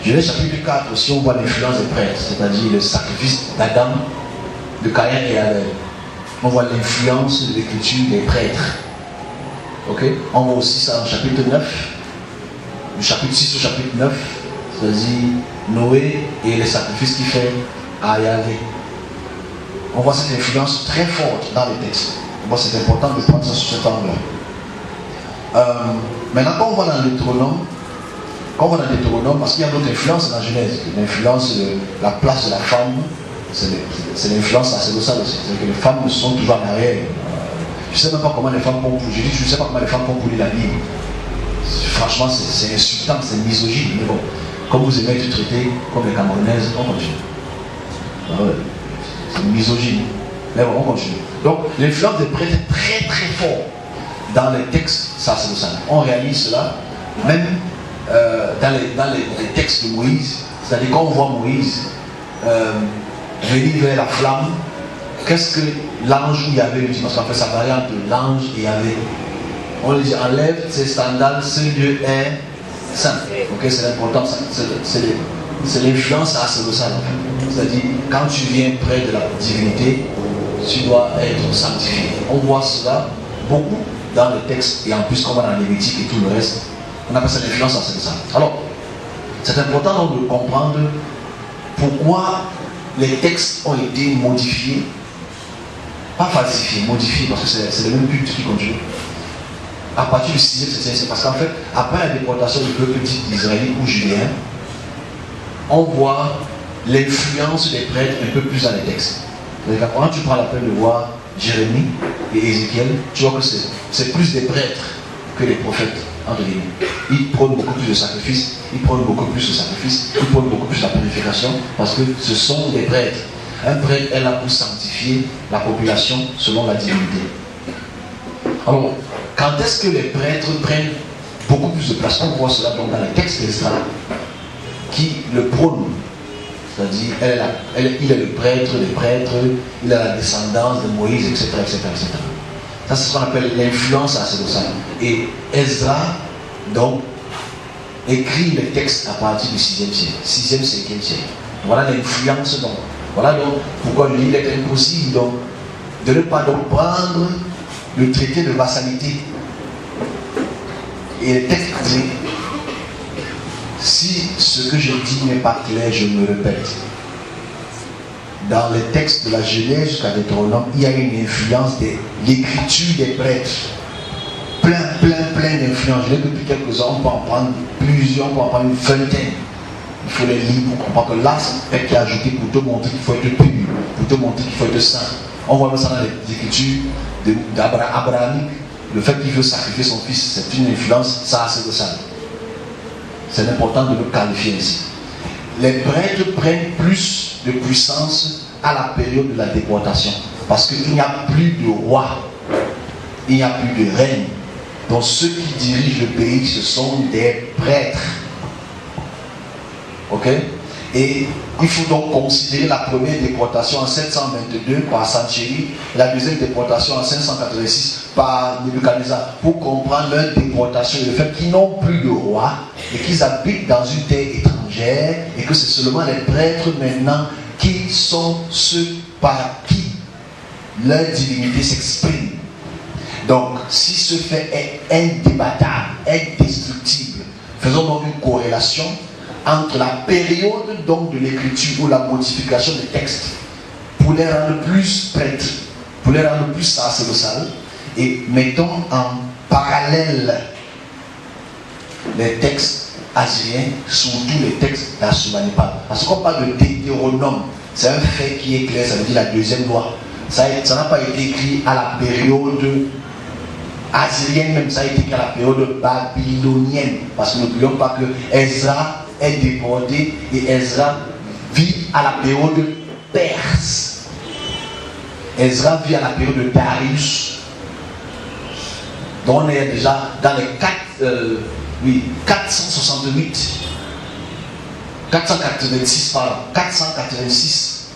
Genèse chapitre 4 aussi, on voit l'influence des prêtres, c'est-à-dire le sacrifice d'Adam, de Caïn et Abel. On voit l'influence de l'écriture des prêtres. Ok? On voit aussi ça en chapitre 9, du chapitre 6 au chapitre 9, c'est-à-dire Noé et les sacrifices qu'il fait à Yahvé. On voit cette influence très forte dans les textes. Moi, c'est important de prendre ça sur cet angle-là. Maintenant, quand on va dans Deutéronome, parce qu'il y a d'autres influences dans la Genèse, l'influence de la place de la femme, c'est l'influence sacerdotale aussi. C'est-à-dire que les femmes sont toujours en arrière. Je ne sais même pas comment les femmes font pour. Je dis, je ne sais pas comment les femmes font pour lire la Bible. Franchement, c'est insultant, c'est misogyne. Mais bon, comme vous aimez être traité comme les Camerounaises, on continue. Ah ouais. C'est misogyne. Mais bon, on continue. Donc, l'influence des prêtres est très très forte dans les textes sacerdotaux. On réalise cela même dans les textes de Moïse. C'est-à-dire quand on voit Moïse venir vers la flamme, qu'est-ce que l'ange où il y avait dit? Parce qu'en fait, ça varie entre l'ange et Yahvé. On lui dit enlève ses sandales, ce Dieu est saint. Ok, c'est l'important, c'est l'influence sacerdotale en fait. C'est-à-dire, quand tu viens près de la divinité, tu dois être sanctifié. On voit cela beaucoup dans les textes, et en plus, comme dans Lévitique et tout le reste, on appelle ça l'influence sacerdotale. Alors, c'est important donc de comprendre pourquoi les textes ont été modifiés, pas falsifiés, modifiés, parce que c'est le même but qui continue. À partir du 6e, c'est parce qu'en fait, après la déportation du peuple dit d'Israël ou judéen, on voit l'influence des prêtres un peu plus dans les textes. Quand tu prends la peine de voir Jérémie et Ézéchiel, tu vois que c'est plus des prêtres que des prophètes, entre guillemets. Ils prônent beaucoup plus de sacrifices, ils prônent beaucoup plus de la purification, parce que ce sont des prêtres. Un prêtre est là pour sanctifier la population selon la divinité. Alors, quand est-ce que les prêtres prennent beaucoup plus de place? On voit cela donc dans les textes d'Esdras qui le prônent. C'est-à-dire, il est le prêtre des prêtres, il a la descendance de Moïse, etc. Ça, c'est ce qu'on appelle l'influence sacerdotale. Et Esdras, donc, écrit les textes à partir du 6e siècle, 6e, 5e siècle. Voilà l'influence donc. Voilà donc pourquoi il est impossible donc, de ne pas donc prendre le traité de vassalité. Et les textes disent, si ce que je dis n'est pas clair, je me répète. Dans les textes de la Genèse jusqu'à Deutéronome, il y a une influence de l'écriture des prêtres. Plein d'influences. Je l'ai depuis quelques ans, on peut en prendre plusieurs, on peut en prendre une vingtaine. Il faut les lire pour comprendre que là, c'est qui a ajouté pour te montrer qu'il faut être pur, pour te montrer qu'il faut être saint. On voit ça dans les écritures d'Abraham. Le fait qu'il veut sacrifier son fils, c'est une influence, ça c'est de ça. C'est important de le qualifier ici. Les prêtres prennent plus de puissance à la période de la déportation. Parce qu'il n'y a plus de roi, il n'y a plus de reine. Donc ceux qui dirigent le pays, ce sont des prêtres. Ok? Et il faut donc considérer la première déportation en 722 par Sancheri, la deuxième déportation en 586 par Nebuchadnezzar, pour comprendre leur déportation et le fait qu'ils n'ont plus de roi et qu'ils habitent dans une terre étrangère et que c'est seulement les prêtres maintenant qui sont ceux par qui leur divinité s'exprime. Donc, si ce fait est indébattable, indestructible, faisons donc une corrélation entre la période donc de l'écriture ou la modification des textes pour les rendre plus prêtres, pour les rendre plus sacerdotales, et mettons en parallèle les textes assyriens, surtout les textes d'Ashurbanipal. Parce qu'on parle de Deutéronome, c'est un fait qui est clair, ça veut dire la deuxième loi. Ça n'a pas été écrit à la période assyrienne, même ça a été écrit à la période babylonienne. Parce que n'oublions pas que Ezra est déporté et Ezra vit à la période perse. Ezra vit à la période de Darius. Donc on est déjà dans les 486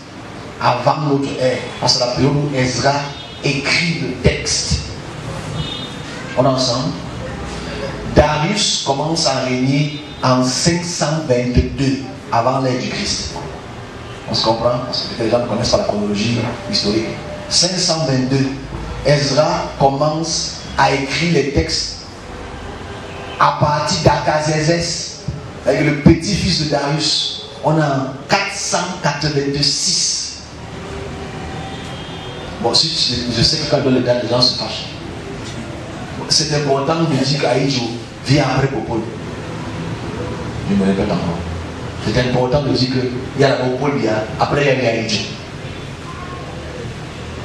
avant notre ère. Parce que c'est la période où Ezra écrit le texte. On est ensemble. Darius commence à régner en 522. avant l'ère du Christ. On se comprend? Parce que les gens ne connaissent pas la chronologie historique. 522, Ezra commence à écrire les textes à partir d'Artaxerxès, avec le petit-fils de Darius. On a en 486. Bon, si je sais que quand je donne les dates, les gens se fâchent. C'est important de dire qu'Aïdjo vient après Popol. Je me répète encore. C'est important de dire qu'il y a la Popol, après il y a Aïdjo.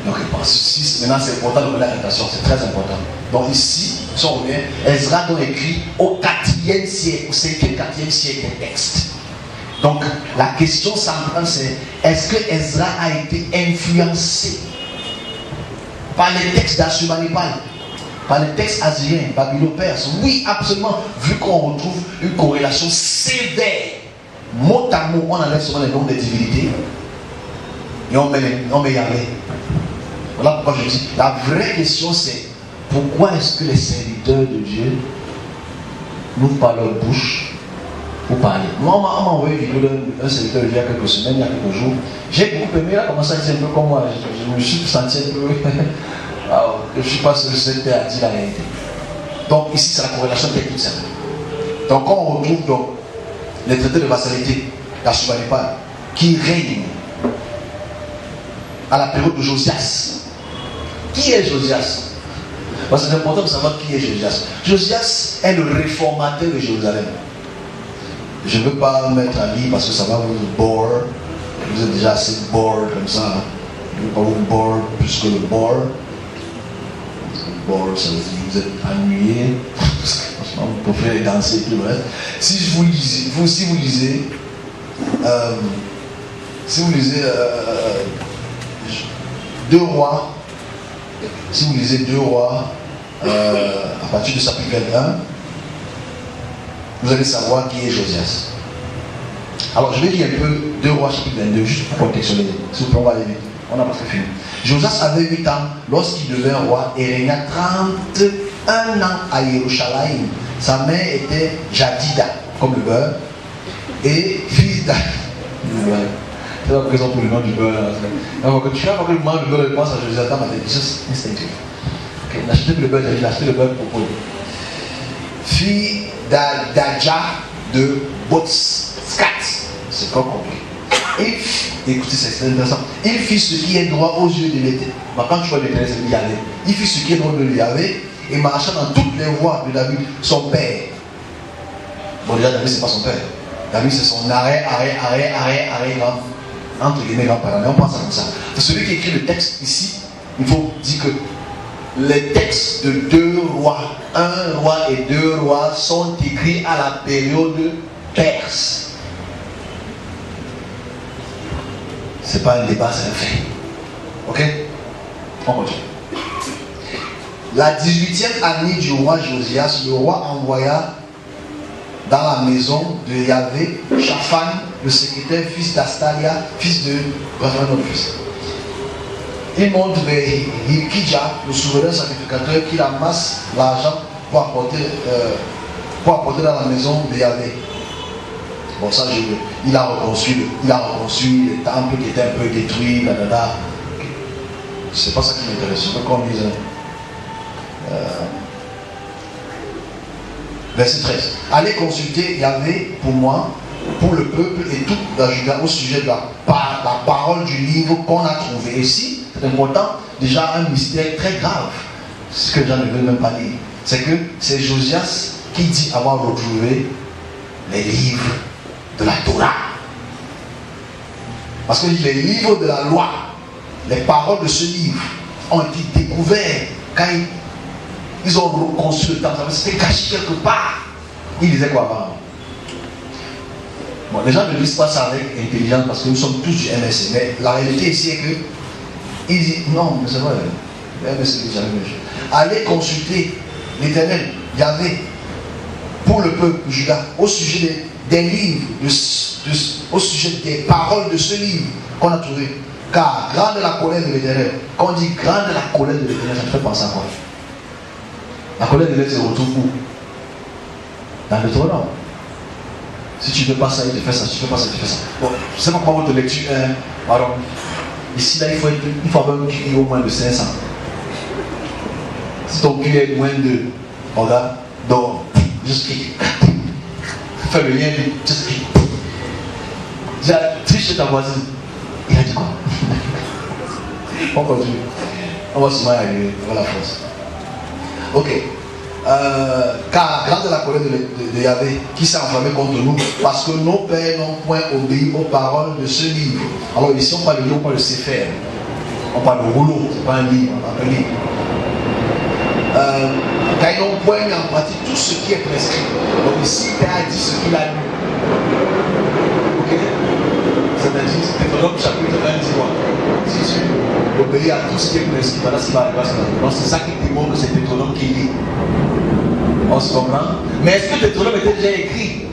Donc maintenant c'est important de donner la réputation, c'est très important. Donc ici, si on revient, Ezra donc écrit au 4e siècle, au 5e, 4e siècle des textes. Donc la question centrale c'est, est-ce que Ezra a été influencé par les textes d'Ashurbanipal, par les textes assyriens, babylo-perses? Oui, absolument, vu qu'on retrouve une corrélation sévère. Mot à mot, on enlève souvent les noms des divinités et on met Yahvé. Voilà pourquoi je dis, la vraie question c'est, pourquoi est-ce que les serviteurs de Dieu n'ouvrent pas leur bouche pour parler? Moi, on m'a envoyé une vidéo d'un serviteur il y a quelques semaines, il y a quelques jours. J'ai beaucoup aimé, il a commencé à dire un peu comme moi. Je me suis senti un peu... je ne suis pas seul, c'est à dire la réalité. Donc ici, c'est la corrélation qui est toute simple. Donc quand on retrouve donc, les traités de vassalité d'Ashurbanipal qui règnent à la période de Josias. Qui est Josias? Parce que c'est important de savoir qui est Josias. Josias est le réformateur de Jérusalem. Je ne veux pas mettre à lire parce que ça va vous bore. Vous êtes déjà assez bored comme ça. Je ne veux pas vous bore plus que le bore. Bore, ça veut dire que vous êtes ennuyé. Franchement, vous préférez danser et tout le reste. Si vous lisez, si vous lisez 2 rois, si vous lisez 2 rois, à partir de chapitre 21, vous allez savoir qui est Josias. Alors je vais lire un peu 2 rois chapitre 22, juste pour contextualiser. S'il vous plaît, on va aller vite. On a presque fini. Josias avait 8 ans lorsqu'il devint roi et régna 31 ans à Yerushalayim. Sa mère était Jadida, comme le beurre, et fils d'A. C'est la raison pour le nom du beurre. Donc, quand tu vois que le mange le beurre, il pense à Josias, c'est juste instinctif. Okay. N'achetez plus le beurre, j'ai acheté le beurre pour Paul. Fille d'Adja de Botskat. C'est pas compliqué. Écoutez, c'est intéressant. Il fit ce qui est droit aux yeux de l'Éternel. Quand tu vois l'Éternel, c'est Yahvé. Il fit ce qui est droit de Yahvé et marcha dans toutes les voies de David, son père. Bon, déjà, David, c'est pas son père. David, c'est son arrêt, grand. Entre guillemets, grand-parent. Mais on pense comme ça. C'est celui qui écrit le texte ici. Il faut dire que les textes de 2 rois, 1 roi et 2 rois, sont écrits à la période perse. C'est pas un débat, c'est un fait. Ok? On continue. La 18e année du roi Josias, le roi envoya dans la maison de Yahvé Shaphan, le secrétaire, fils d'Astalia, fils de... Bref, un autre fils. Il monte vers Hilkidja, le souverain sacrificateur, qui amasse l'argent pour apporter dans la maison de Yahvé. Bon, ça, il a reconstruit le temple qui était un peu détruit, là. C'est pas ça qui m'intéresse. Je veux qu'on dise. Verset 13. Allez consulter Yahvé pour moi, pour le peuple et toute la Juda au sujet de la parole du livre qu'on a trouvé. Et ici, c'est important, déjà un mystère très grave, ce que les gens ne veulent même pas lire. C'est que c'est Josias qui dit avoir retrouvé les livres de la Torah. Parce que les livres de la loi, les paroles de ce livre ont été découvertes quand ils ont reconstruit le temple. C'était caché quelque part. Ils disaient quoi avant? Bon, les gens ne lisent pas ça avec intelligence parce que nous sommes tous du MSC. Mais la réalité ici est que ils disent non, mais c'est vrai. Le MSC dit jamais. Allez consulter l'Éternel, Yahvé, pour le peuple Juda, au sujet des livres, au sujet des paroles de ce livre qu'on a trouvé. Car grande est la colère de l'Éternel. Quand on dit grande est la colère de l'Éternel, ça te fait penser à quoi? La colère de l'Éternel se retrouve où? Dans le Torah. Si tu ne fais pas ça, il te fait ça. Si tu ne fais pas ça, il te fait ça. Bon, je ne sais pas comment votre lecture est. Pardon. Ici, là, il faut avoir un QI au moins de 500. Si ton QI est moins de, regarde, dors, juste clique. Fais le lien, juste clique. Déjà, triche chez ta voisine. Il a dit quoi? On continue. On va souvent y arriver. On va la force. Ok. Car grande est la colère de Yahvé qui s'est enflammée contre nous, parce que nos pères n'ont point obéi aux paroles de ce livre. Alors ici on parle de livre, on parle de Sefer. On parle de rouleau, c'est pas un livre, un livre. Car ils n'ont point mis en pratique tout ce qui est prescrit. Donc ici, Père a dit ce qu'il a lu. Ok? C'est-à-dire, Deutéronome chapitre 1 dit quoi? Si tu obéis à tout ce qui est prescrit, voilà ce qui va arriver à cela. Donc c'est ça qui démontre que c'est Deutéronome qui lit. On se comprend? Mais est-ce que Deutéronome était déjà écrit?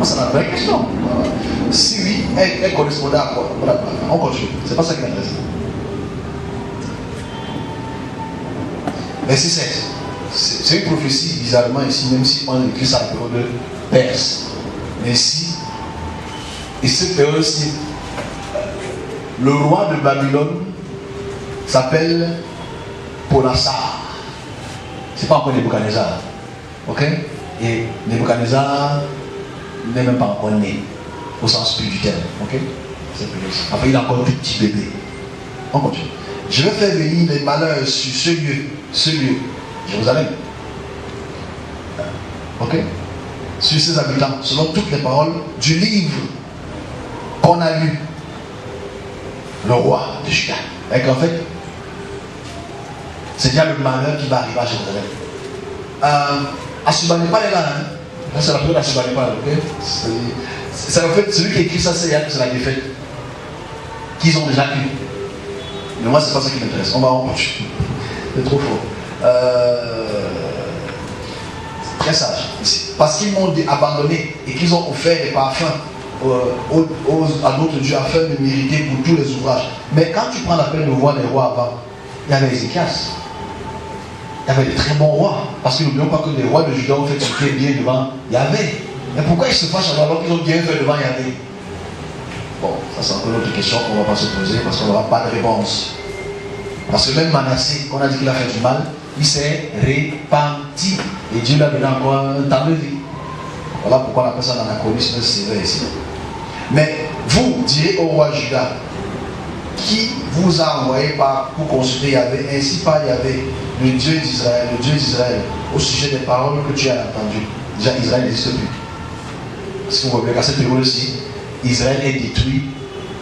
C'est la vraie question. Si oui, elle correspondait à quoi? Voilà, on continue. C'est pas ça qui m'intéresse. Verset 7. C'est une prophétie bizarrement ici, même si on écrit ça en période perse. Mais ici, et cette période-ci, le roi de Babylone s'appelle Polassar. C'est pas encore Nebuchadnezzar. Ok? Et Nebuchadnezzar n'est même pas encore né, au sens plus du terme. Ok? Enfin, il est encore un petit bébé. On continue. Je vais faire venir les malheurs sur ce lieu, Jérusalem. Ok? Sur ses habitants, selon toutes les paroles du livre qu'on a lu. Le roi de Juda. Et qu'en fait, c'est bien le malheur qui va arriver à Jérusalem. Assurbanipal est là, hein? Là, c'est la période d'Assurbanipal, ok? C'est en fait, celui qui écrit ça, c'est la défaite qu'ils ont déjà eu. Mais moi, c'est pas ça qui m'intéresse. On va en continuer. C'est trop fort. Très sage. Parce qu'ils m'ont abandonné et qu'ils ont offert des parfums à d'autres dieux afin de mériter pour tous les ouvrages. Mais quand tu prends la peine de voir les rois avant, il y avait Ézéchias. Il y avait de très bons rois. Parce que n'oublions pas que les rois de Juda ont fait ce qui est bien devant Yahvé. Mais pourquoi ils se fâchent alors qu'ils ont bien fait devant Yahvé? Bon, ça c'est encore une autre question qu'on ne va pas se poser parce qu'on n'aura pas de réponse. Parce que même Manassé, qu'on a dit qu'il a fait du mal, il s'est repenti. Et Dieu lui a donné encore un temps de vie. Voilà pourquoi on appelle ça l'anachronisme sévère ici. Mais vous direz au roi Juda, qui vous a envoyé pour consulter Yahvé, ainsi par Yahvé, le Dieu d'Israël, au sujet des paroles que tu as entendues. Déjà, Israël n'existe plus. Si vous voyez qu'à cette période-ci, Israël est détruit.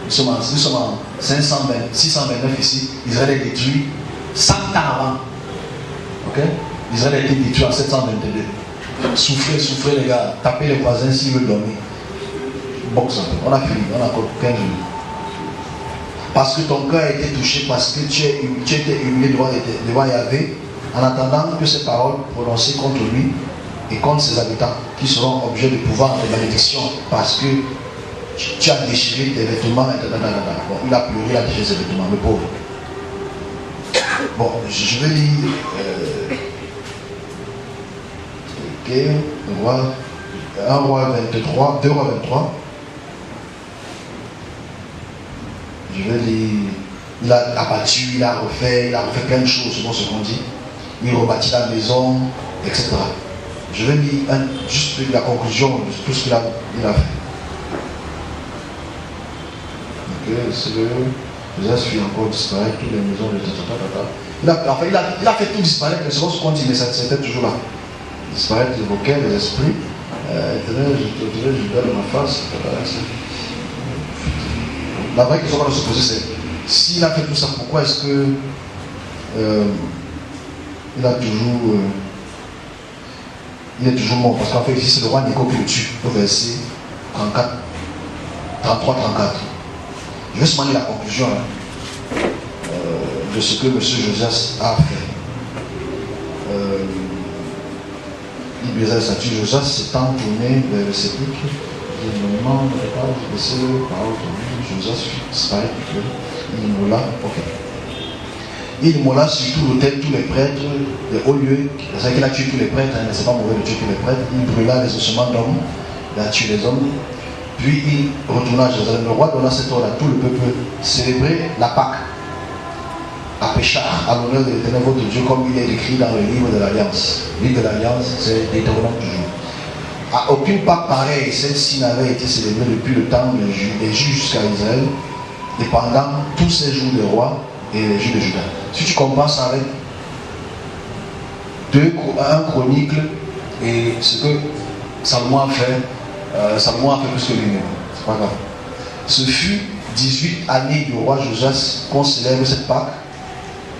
Nous sommes en 629 ici. Israël est détruit 100 ans avant. Ok? Israël a été détruit en 722. Souffrez les gars. Tapez les voisins s'ils veulent dormir. Boxe un peu. On a fini. On a encore 15 minutes. Parce que ton cœur a été touché, parce que tu étais humilié devant Yahvé, en attendant que ces paroles prononcées contre lui et contre ses habitants, qui seront objets de pouvoir et de malédiction, parce que tu as déchiré tes vêtements, Bon, il a pleuré, il a déchiré ses vêtements, le pauvre. Bon, je vais lire. Ok, 1 roi 23, 2 rois 23. Je vais lire. Il a abattu, il a refait plein de choses selon ce qu'on dit. Il rebâtit la maison, etc. Je vais lire juste la conclusion de tout ce qu'il a fait. Ok, c'est le. Déjà, suit encore disparaître toutes les maisons de il a fait tout disparaître, mais selon ce qu'on dit, mais c'était toujours là. Disparaître les vocaires, les esprits. Je donne ma face. La vraie question qu'on doit se poser, c'est s'il a fait tout ça, pourquoi est-ce que il est toujours mort? Parce qu'en fait, ici, c'est le roi Néco qui le tue, au verset 33-34. Je vais seulement lire la conclusion de ce que M. Josias a fait. Il baisa le statut. Josias s'étant tourné vers le sceptique. Josias fit disparaître. Il immola sur tout l'autel tous les prêtres, les hauts lieux. C'est-à-dire qu'il a tué tous les prêtres, mais c'est pas mauvais de tuer tous les prêtres. Il brûla les ossements d'hommes il a tué les hommes. Puis il retourna à Jérusalem. Le roi donna cet ordre à tout le peuple: célébrer la Pâque à Péchard, à l'honneur de l'Éternel votre Dieu, comme il est écrit dans le livre de l'Alliance. Le livre de l'Alliance, c'est Deutéronome toujours. À aucune Pâque pareille, celle-ci n'avait été célébrée depuis le temps des juges jusqu'à Israël, et pendant tous ces jours des rois et les jours de Juda. Si tu compares ça avec 1 Chronique et ce que Salomon a fait, Salomon a fait plus que lui-même. C'est pas grave. Ce fut 18 années du roi Josias qu'on célèbre cette Pâque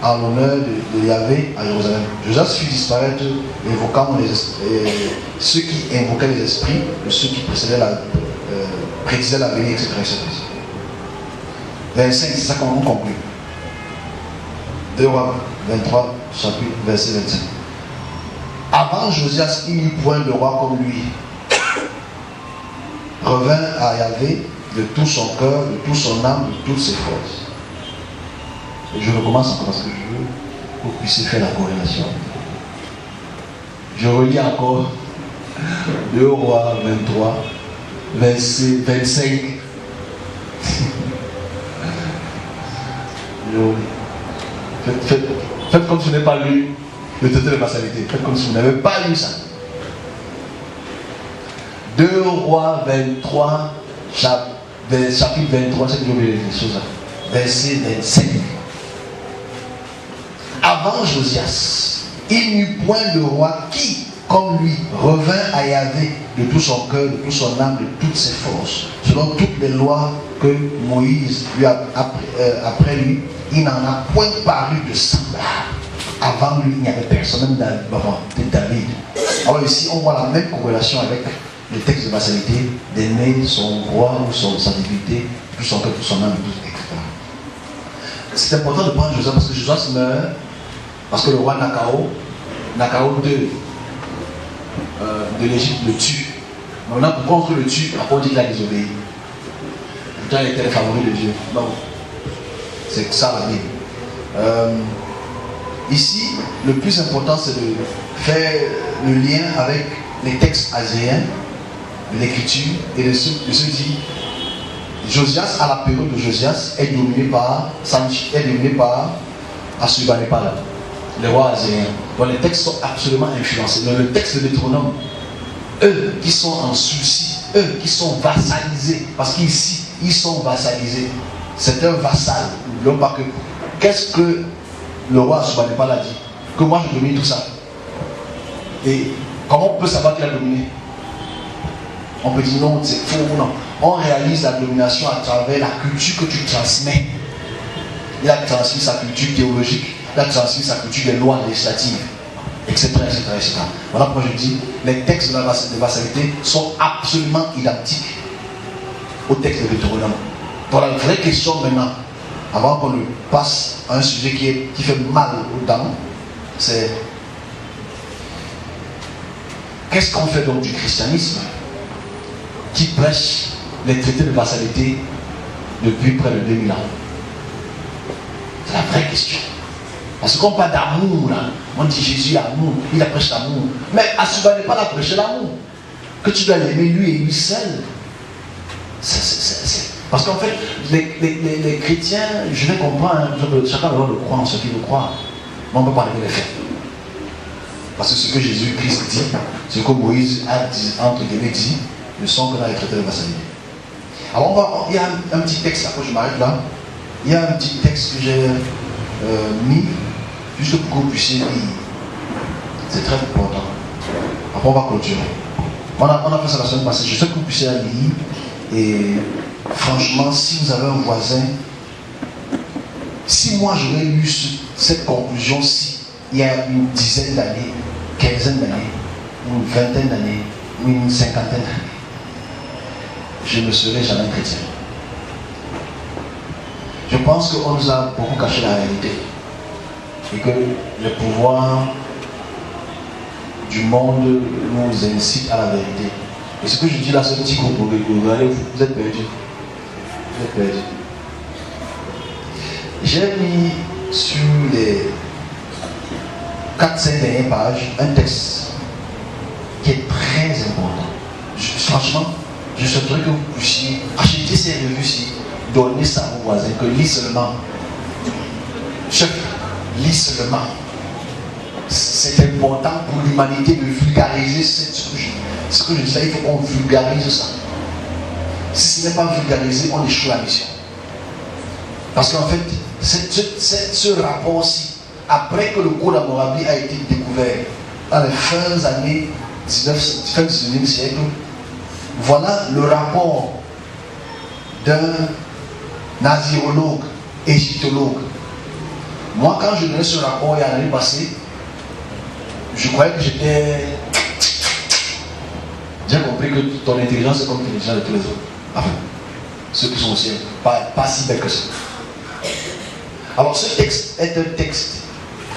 en l'honneur de Yahvé à Jérusalem. Josias fit disparaître ceux qui invoquaient les esprits de ceux qui prédisaient l'avenir, etc., etc. 25, c'est ça qu'on conclut. 2 Rois 23, chapitre, verset 25. Avant Josias, il n'y eut point de roi comme lui. Revint à Yahvé de tout son cœur, de toute son âme, de toutes ses forces. Et je recommence encore parce que je veux que vous puissiez faire la corrélation. Je relis encore 2 Rois 23, verset 25. Faites comme si vous n'avez pas lu le traité de vassalité. Faites comme si vous n'avez pas lu ça. 2 Rois 23, chapitre 23, c'est que j'ai oublié les choses là. Verset 25. Avant Josias, il n'y eut point de roi qui, comme lui, revint à Yahvé de tout son cœur, de toute son âme, de toutes ses forces, selon toutes les lois que Moïse lui a après lui. Il n'en a point paru de semblable. Avant lui, il n'y avait personne, même David. Alors ici, on voit la même corrélation avec le texte de vassalité, d'aimer son roi ou sa divinité, tout son cœur, tout son âme, etc. C'est important de prendre Josias parce que Josias meurt, parce que le roi Nakao II de l'Égypte le tue. Maintenant, pourquoi on le tue? Après on dit qu'il a désobéi. Pourtant, il était le favori de Dieu. Non. C'est ça la Bible. Ici, le plus important, c'est de faire le lien avec les textes aséens, l'écriture, et de se dire, Josias, à la période de Josias, est dominé par Assurbanipal, les rois aséens. Donc les textes sont absolument influencés. Dans le texte de Deutéronome, eux qui sont en souci, eux qui sont vassalisés, parce qu'ici, ils sont vassalisés. C'est un vassal. N'oublions pas que. Qu'est-ce que le roi Assurbanipal a dit? Que moi je domine tout ça. Et comment on peut savoir qu'il a dominé? On peut dire non, c'est faux ou non. On réalise la domination à travers la culture que tu transmets. Il a transmis sa culture théologique, il a transmis sa culture des lois législatives, etc. etc. Voilà pourquoi je dis les textes de la vassalité sont absolument identiques au texte de Deutéronome. Voilà la vraie question maintenant, avant qu'on ne passe à un sujet qui fait mal aux dames, c'est qu'est-ce qu'on fait donc du christianisme qui prêche les traités de vassalité depuis près de 2000 ans? C'est la vraie question. Parce qu'on parle d'amour là, on dit Jésus amour, il a prêché l'amour. Mais Assurbanipal a prêché l'amour. Que tu dois l'aimer lui et lui seul. Parce qu'en fait, les chrétiens, je les comprends, chacun a le droit de croire en ce qu'il veut croire. Mais on ne peut pas les faire. Parce que ce que Jésus-Christ dit, ce que Moïse a dit, entre guillemets dit, ne sont que dans les traités de vassalité. Alors il y a un petit texte, après je m'arrête là. Il y a un petit texte que j'ai mis, juste pour que vous puissiez lire. C'est très important. Après on va clôturer. On a fait ça la semaine passée, je sais que vous puissiez lire. Et franchement, si vous avez un voisin, si moi j'aurais lu cette conclusion-ci il y a une dizaine d'années, quinzaine d'années, une vingtaine d'années, ou une cinquantaine d'années, je ne serais jamais chrétien. Je pense qu'on nous a beaucoup caché la réalité et que le pouvoir du monde nous incite à la vérité. Et ce que je dis là, c'est un petit groupe, vous êtes perdus. Vous êtes perdus. J'ai mis sur les 4-5 dernières pages un texte qui est très important. Franchement, je souhaiterais que vous puissiez acheter ces revues-ci, donner ça à vos voisins, que lis seulement. Chef, lis seulement. C'est important pour l'humanité de vulgariser ce que je disais, il faut qu'on vulgarise ça. Si ce n'est pas vulgarisé, on échoue la mission. Parce qu'en fait, ce rapport-ci, après que le Code d'Hammurabi a été découvert dans les fins années 19e siècle, voilà le rapport d'un assyriologue, égyptologue. Moi, quand je donnais ce rapport il y a l'année passée, je croyais que j'étais... J'ai compris que ton intelligence est comme l'intelligence de tous les autres. Enfin, ceux qui sont au ciel, pas si belle que ça. Alors ce texte est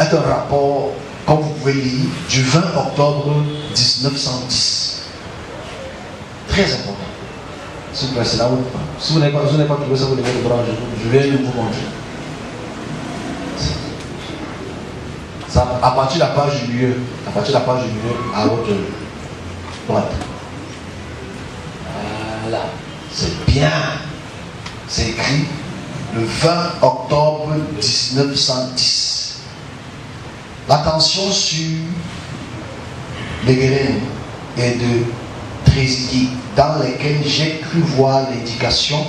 un rapport, comme vous pouvez lire, du 20 octobre 1910. Très important. S'il vous plaît, c'est là où... Si vous n'avez pas trouvé ça, vous levez le bras, je vais vous montrer. Ça, à partir de la page du milieu, à votre droite. Voilà, c'est bien. C'est écrit le 20 octobre 1910. L'attention sur les graines et de Trésidier, dans lesquelles j'ai cru voir l'indication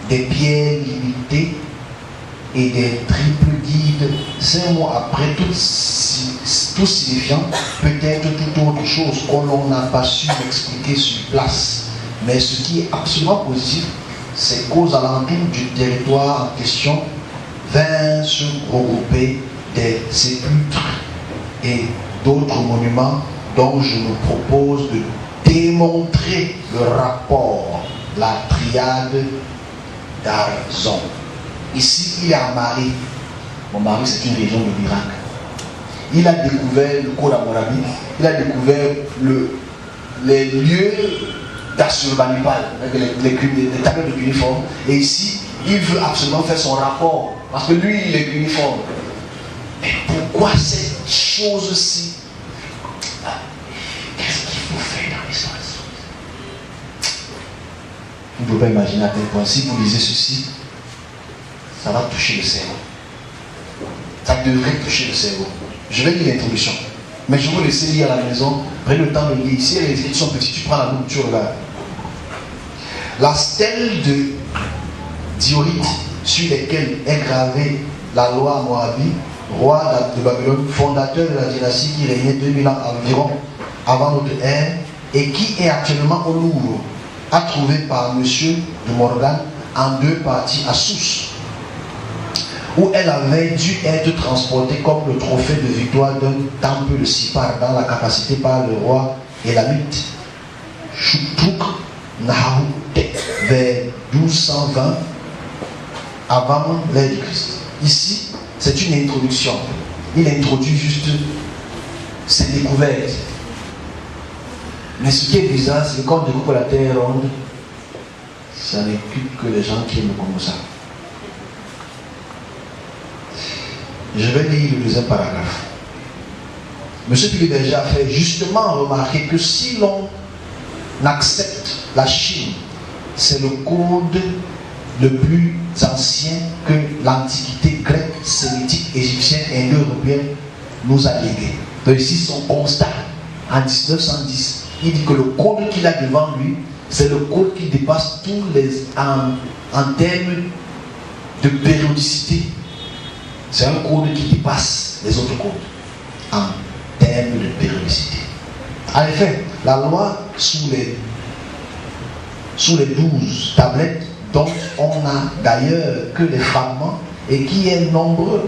des pierres limitées et des triples guides, 5 mois après, tout signifiant peut-être toute autre chose qu'on n'a pas su m'expliquer sur place. Mais ce qui est absolument positif, c'est qu'aux alentours du territoire en question vinrent se regrouper des sépulcres et d'autres monuments dont je me propose de démontrer le rapport, la triade d'Arzon. Ici, il y a Marie. Mon mari, c'est une région de l'Irak. Il a découvert le Code d'Hammurabi, il a découvert les lieux d'Assurbanipal, les tableaux de cuneiforme. Et ici, il veut absolument faire son rapport. Parce que lui, il est cuneiforme. Mais pourquoi cette chose-ci? Qu'est-ce qu'il faut faire dans l'histoire? Vous ne pouvez pas imaginer à quel point, si vous lisez ceci, ça va toucher le cerveau. Ça devrait toucher le cerveau. Je vais lire l'introduction. Mais je vous laisser lire à la maison. Prenez le temps de lire. Ici, les écrits sont petits. Tu prends la loupe, tu regardes. La stèle de diorite sur laquelle est gravée la loi Hammurabi, roi de Babylone, fondateur de la dynastie qui régnait 2000 ans environ avant notre ère et qui est actuellement au Louvre, a trouvé par M. de Morgan en 2 parties à Sousse, où elle avait dû être transportée comme le trophée de victoire d'un temple de Sipar dans la capacité par le roi élamite Shutruk Nahouté vers 1220 avant l'ère du Christ. Ici, c'est une introduction. Il introduit juste ses découvertes. Mais ce qui est bizarre, c'est que quand on découvre la terre ronde, ça n'occupe que les gens qui aiment comme ça. Je vais lire le deuxième paragraphe. M. Philippe a fait justement remarquer que si l'on accepte la Chine, c'est le code le plus ancien que l'antiquité grecque, sémitique, égyptienne et indo-européenne nous a légué. Donc ici, son constat, en 1910, il dit que le code qu'il a devant lui, c'est le code qui dépasse tous les... en termes de périodicité. C'est un code qui dépasse les autres codes en termes de périodicité. En effet, la loi sous les 12 tablettes dont on n'a d'ailleurs que les fragments et qui est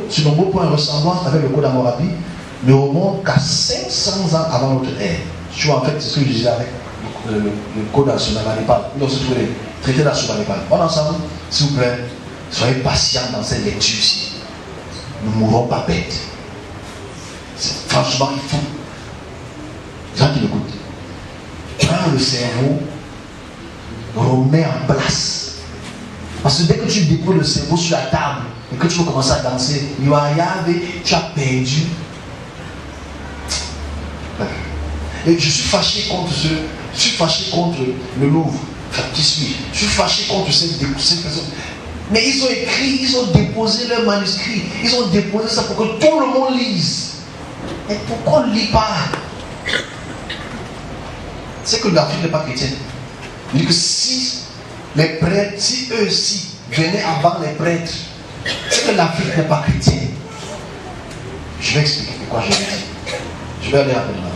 sur nombreux points ressemblance avec le Code d'Hammurabi, ne remonte qu'à 500 ans avant notre ère. Tu vois, en fait, c'est ce que je disais avec le Code d'Assurbanipal. Nous avons trouvé les traités d'Assurbanipal. On ensemble, s'il vous plaît, soyez patients dans cette lecture-ci. Nous ne mourrons pas bêtes. Franchement, il faut. Les gens qui m'écoutent, prends le cerveau, remets en place. Parce que dès que tu déposes le cerveau sur la table et que tu veux commencer à danser, tu as perdu. Et je suis fâché contre ceux Je suis fâché contre le Louvre. Qui suis-je? Je suis fâché contre cette personne. Mais ils ont écrit, ils ont déposé leur manuscrit. Ils ont déposé ça pour que tout le monde lise. Et pourquoi on ne lit pas? C'est que l'Afrique n'est pas chrétienne. Il dit que si les prêtres, si eux aussi venaient avant les prêtres, c'est que l'Afrique n'est pas chrétienne. Je vais expliquer pourquoi je le dis. Je vais aller rapidement.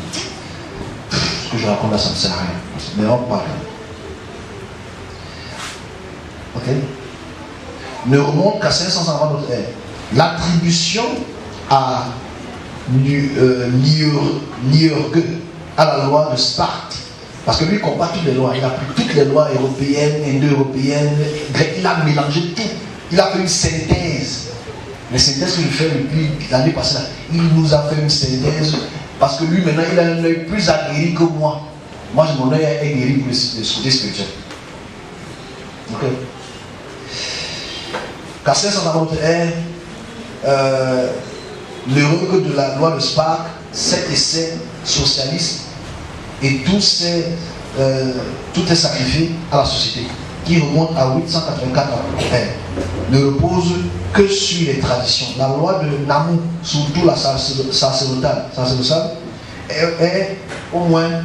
Ce que je raconte là, ça ne sert à rien. Mais on parle. Ok? Ne remonte qu'à 500 avant notre ère. L'attribution à Lyurgue, à la loi de Sparte. Parce que lui, il compare toutes les lois. Il a pris toutes les lois européennes, indo-européennes, grecques. Il a mélangé tout. Il a fait une synthèse. Les synthèses que je fais depuis l'année passée, là, il nous a fait une synthèse. Parce que lui, maintenant, il a un œil plus aguerri que moi. Moi, mon œil est aguerri pour le côté spirituel. Ok? Qu'à 500 avant notre ère, l'heureux de la loi de Sparte, cet essai socialiste et tout est sacrifié à la société, qui remonte à 884 après, ne repose que sur les traditions. La loi de Namur, surtout la sacerdotale, est au moins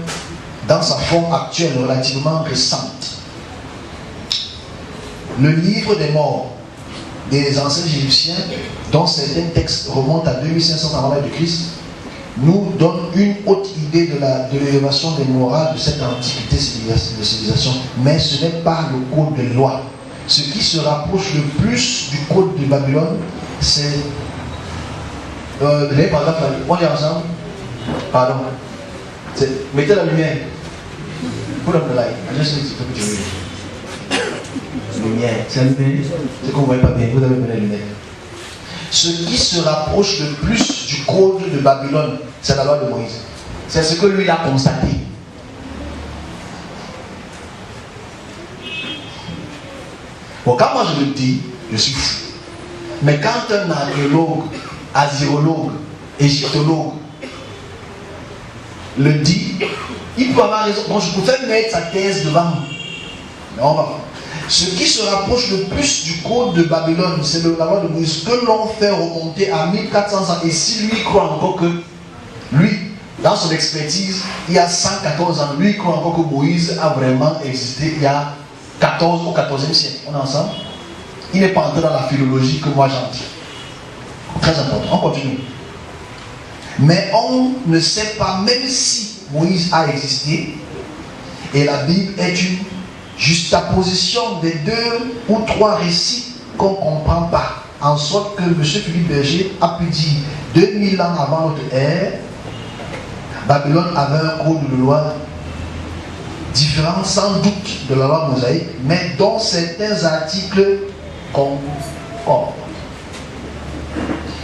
dans sa forme actuelle relativement récente. Le livre des morts des anciens égyptiens, dont certains textes remontent à 2500 avant l'ère de Christ, nous donne une haute idée de l'élévation des morales de cette antiquité de civilisation. Mais ce n'est pas le code de loi. Ce qui se rapproche le plus du code de Babylone, c'est... par exemple, on est ensemble. Pardon. Mettez la lumière. Put up the light. I just need to put your lumière. C'est allumé. C'est qu'on ne voit pas bien. Vous avez mis la lumière. Ce qui se rapproche le plus du code de Babylone, c'est la loi de Moïse. C'est ce que lui a constaté. Bon, quand moi je le dis, je suis fou. Mais quand un archéologue, asyrologue, égyptologue le dit, il peut avoir raison. Bon, je peux mettre sa thèse devant nous. Mais on va voir. Ce qui se rapproche le plus du code de Babylone, c'est la loi de Moïse, que l'on fait remonter à 1400 ans. Et si lui croit encore que, lui, dans son expertise, il y a 114 ans, lui croit encore que Moïse a vraiment existé il y a 14 au 14e siècle. On est ensemble? Il n'est pas entré dans la philologie que moi j'entre. Très important. On continue. Mais on ne sait pas, même si Moïse a existé, et la Bible est une juxtaposition des 2 ou 3 récits qu'on ne comprend pas, en sorte que M. Philippe Berger a pu dire 2000 ans avant notre ère, Babylone avait un code de loi différent sans doute de la loi mosaïque, mais dont certains articles concordent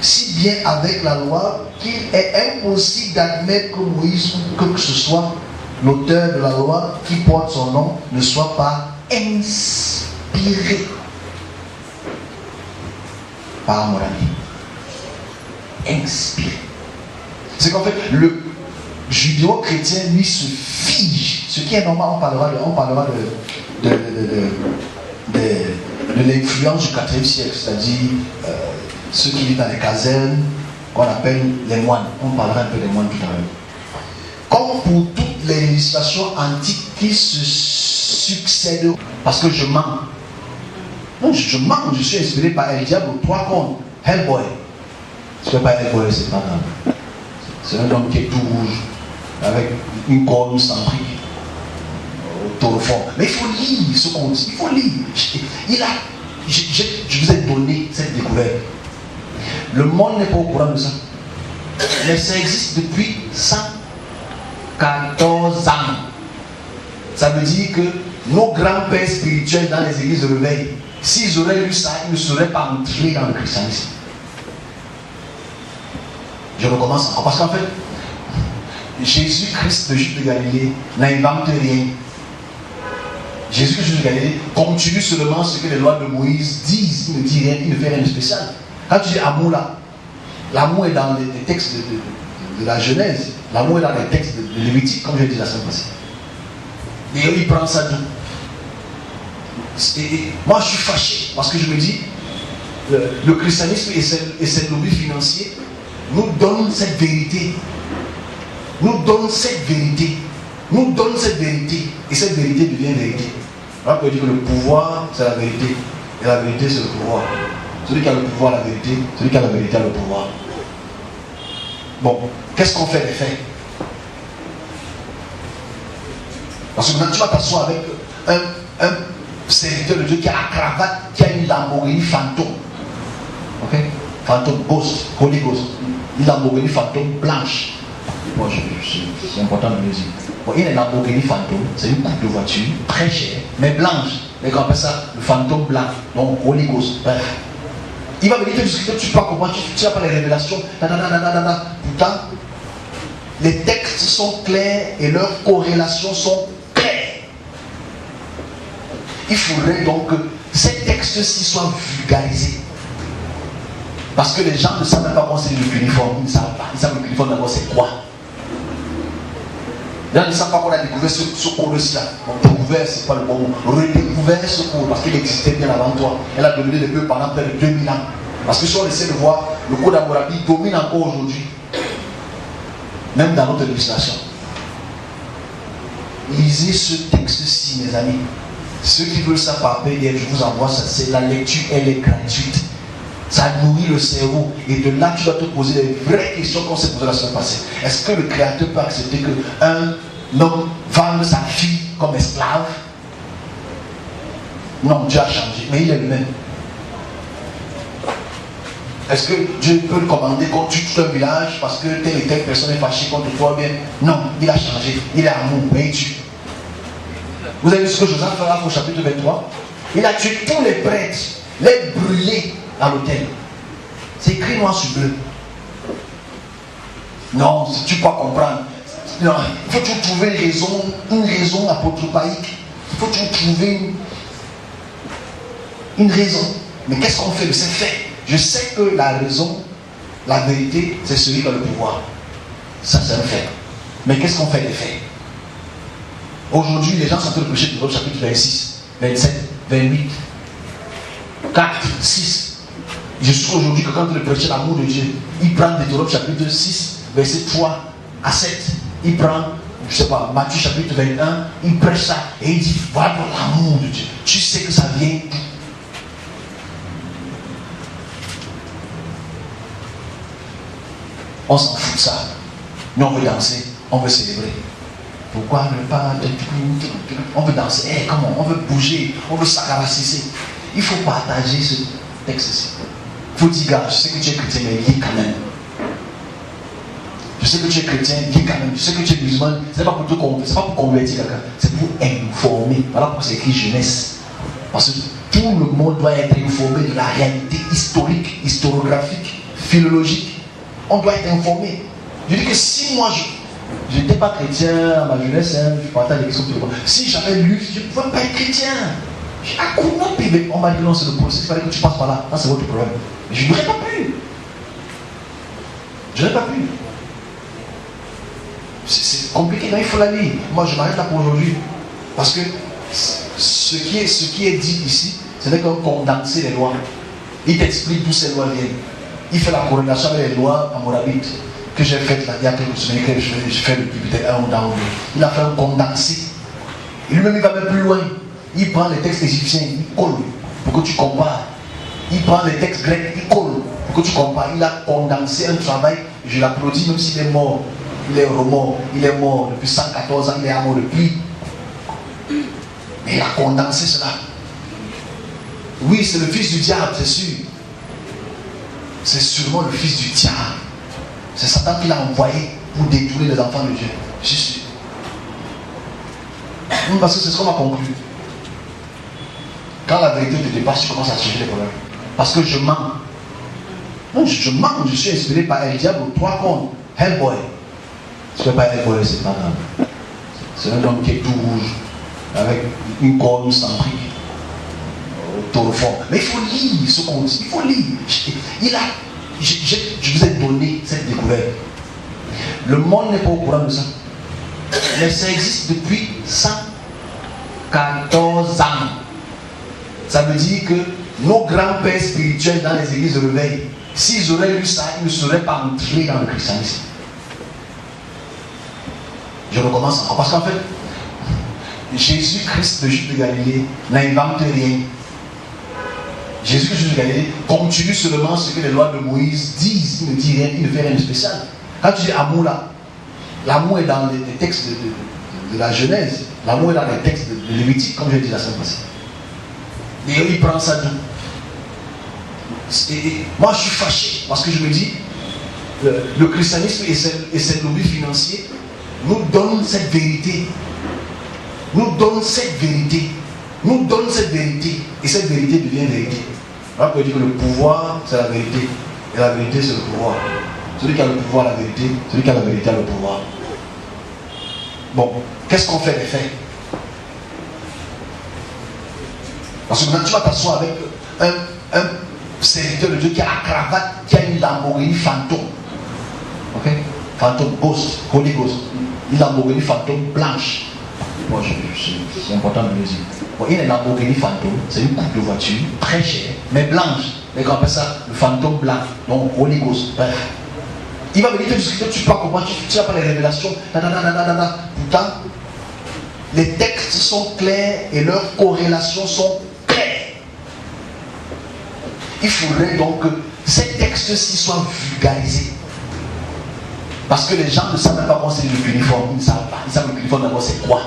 si bien avec la loi qu'il est impossible d'admettre que Moïse ou que ce soit l'auteur de la loi qui porte son nom ne soit pas inspiré par mon ami. Inspiré. C'est qu'en fait, le judéo-chrétien, lui, se fige. Ce qui est normal, on parlera de l'influence du 4e siècle, c'est-à-dire ceux qui vivent dans les casernes, qu'on appelle les moines. On parlera un peu des moines tout à l'heure. Comme pour toutes les législations antiques qui se succèdent, parce que je mens. Non, je mens, je suis inspiré par El Diablo, 3 comptes, Hellboy. Ce n'est pas Hellboy, c'est pas grave. C'est un homme qui est tout rouge, avec une corne centrique, au taureau. Mais il faut lire ce qu'on dit, il faut lire. Je vous ai donné cette découverte. Le monde n'est pas au courant de ça. Mais ça existe depuis 114 ans. Ça veut dire que nos grands-pères spirituels dans les églises de réveil, s'ils auraient lu ça, ils ne seraient pas entrés dans le christianisme. Je recommence encore. Parce qu'en fait, Jésus-Christ, le juif de Galilée, n'invente rien. Jésus-Christ de Galilée continue seulement ce que les lois de Moïse disent. Il ne dit rien, il ne fait rien de spécial. Quand tu dis amour là, l'amour est dans les textes de la Genèse. L'amour est dans les textes de Lévitique, comme je l'ai dit la semaine passée. Et il prend ça d'où? Et moi je suis fâché parce que je me dis, le christianisme et ses lobbies financiers nous donnent cette vérité. Nous donnent cette vérité. Nous donnent cette vérité. Et cette vérité devient vérité. On peut dire que le pouvoir, c'est la vérité. Et la vérité, c'est le pouvoir. Celui qui a le pouvoir, la vérité. Celui qui a la vérité, a le pouvoir. Bon, qu'est-ce qu'on fait des faits? Parce que maintenant, tu vas t'asseoir avec un serviteur de Dieu qui a la cravate, qui a une Lamborghini fantôme. Ok? Fantôme, Ghost, Holy Ghost. Une Lamborghini fantôme blanche. Bon, c'est important de le dire. Bon, il y a une Lamborghini fantôme, c'est une coupe de voiture, très chère, mais blanche. Mais qu'on appelle ça le fantôme blanc. Donc, Holy Ghost. Bref. Il va venir te discuter, tu ne peux pas comprendre, tu n'as pas les révélations. Pourtant, les textes sont clairs et leurs corrélations sont claires. Il faudrait donc que ces textes-ci soient vulgarisés. Parce que les gens ne savent même pas comment c'est le cuniforme. Ils ne savent pas. Ils savent le cuniforme d'abord c'est quoi. Les gens ne savent pas qu'on a découvert ce cours-ci là. On découvert, c'est pas le bon mot. Redécouvert ce cours parce qu'il existait bien avant toi. Elle a dominé le peuple pendant près de 2000 ans. Parce que si on essaie de voir, le code d'Hammurabi domine encore aujourd'hui. Même dans notre législation. Lisez ce texte-ci, mes amis. Ceux qui veulent ça par PDF, je vous envoie ça. C'est la lecture, elle est gratuite. Ça nourrit le cerveau. Et de là, tu dois te poser des vraies questions qu'on s'est posées la semaine passée. Est-ce que le Créateur peut accepter qu'un homme vende sa fille comme esclave? Non, Dieu a changé, mais il est le même. Est-ce que Dieu peut le commander qu'on tue tout un village parce que telle et telle personne est fâchée contre toi? Bien, non, il a changé. Il est amour, mais il tue. Vous avez vu ce que Joseph fera au chapitre 23? Il a tué tous les prêtres, les brûlés à l'autel. C'est écrit noir sur bleu. Non, si tu peux pas comprendre. Non, il faut toujours trouver une raison apotropaique. Il faut toujours trouver une raison. Mais qu'est-ce qu'on fait de ces faits? Je sais que la raison, la vérité, c'est celui qui a le pouvoir. Ça, c'est un fait. Mais qu'est-ce qu'on fait des faits? Aujourd'hui, les gens sont en train de prêcher Deutéronome chapitre 26, 27, 28, 4, 6. Je suis aujourd'hui que quand il prêche l'amour de Dieu, il prend Deutéronome chapitre 6, verset 3 à 7. Il prend, je sais pas, Matthieu chapitre 21, il prêche ça et il dit, voilà pour l'amour de Dieu. Tu sais que ça vient. On s'en fout de ça. Nous on veut danser, on veut célébrer. Pourquoi ne pas... On veut danser, comment? On veut bouger, on veut s'acarasser. Il faut partager ce texte-ci. Il faut dire, gars, je sais que tu es chrétien, mais lis quand même. Je sais que tu es chrétien, lis quand même. Je sais que tu es musulman, c'est pas pour convertir quelqu'un, c'est pour informer. Voilà pourquoi c'est écrit jeunesse. Parce que tout le monde doit être informé de la réalité historique, historiographique, philologique. On doit être informé. Je dis que si moi je n'étais pas chrétien à ma jeunesse, je partage des questions de moi. Si j'avais lu, je ne pouvais pas être chrétien. On m'a dit non, c'est le processus, il fallait que tu passes par là. Ça, c'est votre problème. Mais je n'aurais pas pu. Je n'aurais pas pu. C'est compliqué, là, il faut la lire. Moi, je m'arrête là pour aujourd'hui. Parce que ce qui est dit ici, ce n'est qu'un condensé des lois. Il t'explique d'où ces lois viennent. Il fait la corrélation avec les lois amorabites que j'ai faites là, il y a quelques semaines que je fais depuis peut-être un ou deux. Il a fait un condensé. Et lui-même, il va même plus loin. Il prend les textes égyptiens, il colle pour que tu compares. Il prend les textes grecs, il colle pour que tu compares. Il a condensé un travail, je l'applaudis même s'il est mort. Il est remort, il est mort depuis 114 ans, il est mort depuis. Mais il a condensé cela. Oui, c'est le fils du diable, c'est sûr. C'est sûrement le fils du diable. C'est Satan qui l'a envoyé pour détourner les enfants de Dieu. Je suis sûr. Parce que c'est ce qu'on a conclu. Quand la vérité te dépasse, tu commences à chercher les problèmes. Parce que je mens. Non, je mens, je suis inspiré par El Diablo, 3 comptes. Hellboy. Si tu ne fais pas Hellboy, c'est pas grave. C'est un homme qui est tout rouge, avec une corne sans prix. Mais il faut lire ce qu'on dit. Il faut lire. Je vous ai donné cette découverte. Le monde n'est pas au courant de ça. Mais ça existe depuis 100 14 ans. Ça veut dire que nos grands-pères spirituels dans les églises de réveil, s'ils auraient lu ça, ils ne seraient pas entrés dans le christianisme. Je recommence encore. Parce qu'en fait, Jésus-Christ, le Juif de Galilée, n'invente rien. Jésus-Christ de Galilée continue seulement ce que les lois de Moïse disent. Il ne dit rien, il ne fait rien de spécial. Quand tu dis amour là, l'amour est dans les textes de la Genèse. L'amour est dans les textes de Lévitique, comme j'ai dit la semaine passée. Et il prend ça d'où? Et moi je suis fâché parce que je me dis, le christianisme et ses lobbies financiers nous donnent cette vérité. Nous donnent cette vérité. Nous donnent cette vérité. Et cette vérité devient vérité. On peut dire que le pouvoir, c'est la vérité. Et la vérité, c'est le pouvoir. Celui qui a le pouvoir, la vérité. Celui qui a la vérité, a le pouvoir. Bon, qu'est-ce qu'on fait des faits? Parce que maintenant, tu vas t'asseoir avec un serviteur de Dieu qui a la cravate, qui a une Lamborghini fantôme. Ok? Fantôme, ghost, Holy Ghost. Une Lamborghini fantôme blanche. Bon, c'est important de le dire. Bon, il y a une Lamborghini fantôme, c'est une coupe de voiture, très chère, mais blanche. Les gens appellent ça le fantôme blanc. Donc, Holy Ghost. Bref. Il va venir te discuter, tu ne peux pas comprendre, tu n'as pas les révélations. Pourtant, les textes sont clairs et leurs corrélations sont claires. Il faudrait donc que ces textes-ci soient vulgarisés. Parce que les gens ne savent même pas quoi c'est le cuniforme. Ils ne savent pas. Ils savent le cuniforme d'abord c'est quoi.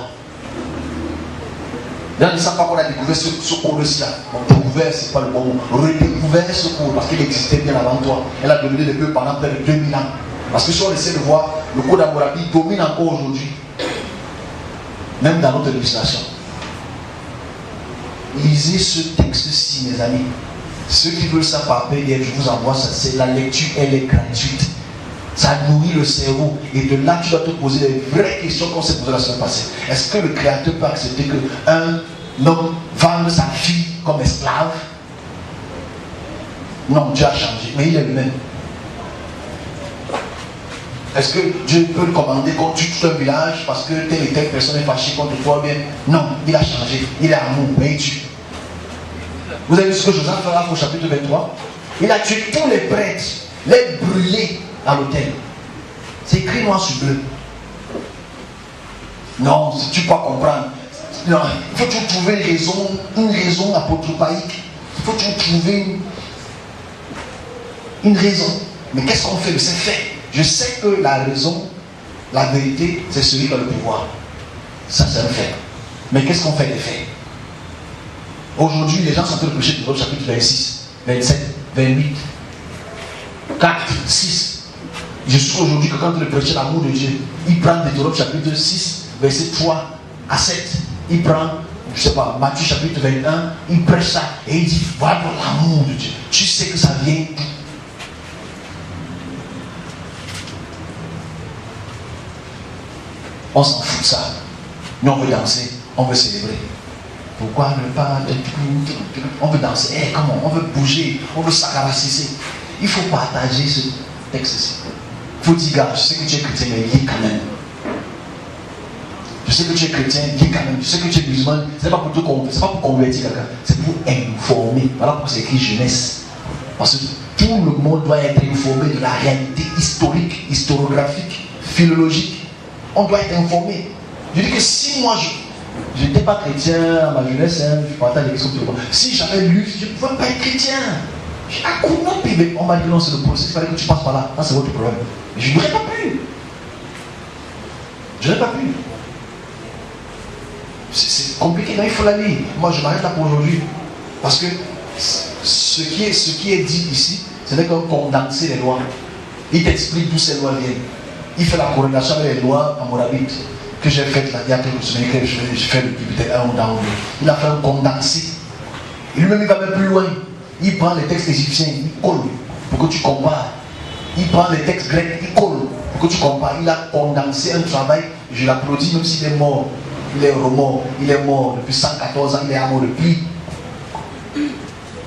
Les gens ne savent pas qu'on a découvert ce cours-ci là. Donc découvert, c'est pas le bon mot. Redécouvert ce cours parce qu'il existait bien avant toi. Elle a dominé le peuple pendant près de 2000 ans. Parce que si on essaie de voir, le cours d'Hammurabi domine encore aujourd'hui. Même dans notre législation. Lisez ce texte-ci, mes amis. Ceux qui veulent ça par PDF, je vous envoie ça. C'est la lecture, elle est gratuite. Ça nourrit le cerveau. Et de là, tu dois te poser les vraies questions qu'on s'est posées la semaine passée. Est-ce que le Créateur peut accepter qu'un homme vende sa fille comme esclave? Non, Dieu a changé. Mais il est le même. Est-ce que Dieu peut le commander qu'on tue tout un village parce que telle et telle personne est fâchée contre toi? Bien, non, il a changé. Il est amour, mais il tue. Vous avez vu ce que Joseph fera au chapitre 23? Il a tué tous les prêtres, les brûlés à l'autel. C'est écrit noir sur bleu. Non, si tu peux pas comprendre. Non, il faut toujours trouver une raison apotropaique. Il faut toujours trouver une raison. Mais qu'est-ce qu'on fait de ces faits? Je sais que la raison, la vérité, c'est celui qui a le pouvoir. Ça, c'est un fait. Mais qu'est-ce qu'on fait des faits? Aujourd'hui, les gens sont en train de prêcher dans le chapitre 26, 27, 28, 4, 6. Je suis aujourd'hui que quand il prêche l'amour de Dieu, il prend Deutéronome chapitre 6, verset 3 à 7. Il prend, je ne sais pas, Matthieu chapitre 21, il prêche ça et il dit, voilà pour l'amour de Dieu. Tu sais que ça vient d'où? On s'en fout de ça. Nous on veut danser, on veut célébrer. Pourquoi ne pas... On veut danser, comment? On veut bouger, on veut s'acarasser. Il faut partager ce texte-ci. Il faut dire, gars, je sais que tu es chrétien, mais il est quand même. Je sais que tu es chrétien, il est quand même. Je sais que tu es musulman, ce n'est pas pour te convertir, c'est pas pour convertir quelqu'un, c'est pour informer. Voilà pourquoi c'est écrit jeunesse. Parce que tout le monde doit être informé de la réalité historique, historiographique, philologique. On doit être informé. Je dis que si moi je n'étais pas chrétien à ma jeunesse, je partage les questions de tout le monde. Si j'avais lu, je ne pouvais pas être chrétien. On m'a dit non, c'est le processus, il fallait que tu passes par là. Ça, c'est votre problème. Mais je n'aurais pas pu. Je n'aurais pas pu. C'est compliqué, non, il faut la lire. Moi, je m'arrête là pour aujourd'hui. Parce que ce qui est dit ici, ce n'est qu'un condensé des lois. Il t'explique d'où ces lois viennent. Il fait la corrélation avec les lois hammurabites que j'ai faites là, il y a quelques semaines que je fais depuis peut-être un ou deux. Il a fait un condensé. Et lui-même, il va même plus loin. Il prend les textes égyptiens, il colle pour que tu compares. Il prend les textes grecs, il colle pour que tu compares. Il a condensé un travail, je l'applaudis même s'il est mort. Il est remort, il est mort depuis 114 ans, il est mort depuis.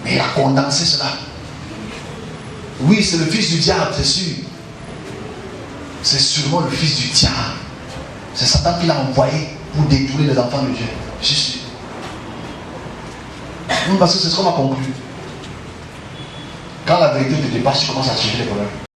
Mais il a condensé cela. Oui, c'est le fils du diable, c'est sûr. C'est sûrement le fils du diable. C'est Satan qui l'a envoyé pour détourner les enfants de Dieu. Je suis sûr. Parce que c'est ce qu'on a conclu. Quand la vérité te dépasse, tu commences à chercher les problèmes.